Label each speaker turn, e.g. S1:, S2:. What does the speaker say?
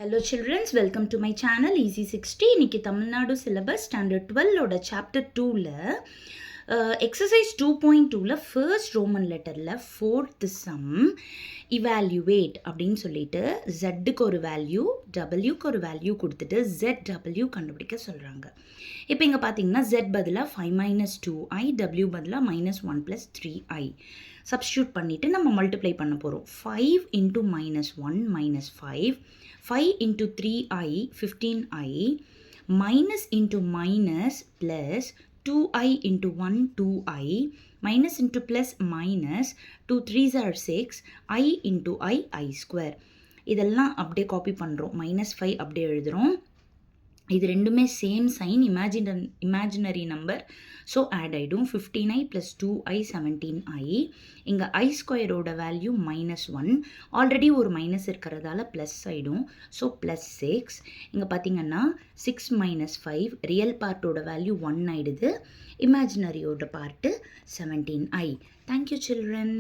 S1: Hello children, welcome to my channel Easy 60. இன்னைக்கு Tamil Nadu syllabus standard 12ஓட chapter 2ல exercise 2.2ல ஃபர்ஸ்ட் ரோமன் லெட்டரில் ஃபோர்த் சம் இவால்யூவேட் அப்படின்னு சொல்லிட்டு ஜெட்டுக்கு ஒரு வேல்யூ டபிள்யூக்கு ஒரு வேல்யூ கொடுத்துட்டு ZW கண்டுபிடிக்க சொல்கிறாங்க. இப்போ இங்கே பார்த்தீங்கன்னா Z பதிலாக 5 - 2i, W பதிலாக -1 + 3i சப்ஸ்டியூட் பண்ணிவிட்டு நம்ம மல்டிப்ளை பண்ண போகிறோம். 5 × -1 - 5, 5 × 3i 15i, minus into minus plus 2i into 1 2i, minus into plus minus 2 3s are 6, I into I square. இதெல்லாம் அப்படியே காப்பி பண்ணுறோம். -5 அப்படியே எழுதுகிறோம். இது ரெண்டுமே same sign, imaginary number, so add ஆகிடும். 15i + 2i 17i. இங்கே I ஸ்கொயரோட வேல்யூ -1, ஆல்ரெடி ஒரு மைனஸ் இருக்கிறதால ப்ளஸ் ஆகிடும், ஸோ +6. இங்கே பார்த்தீங்கன்னா 6 - 5, ரியல் பார்ட்டோட வேல்யூ 1 ஆகிடுது, இமேஜினரியோட பார்ட்டு 17i. Thank you children.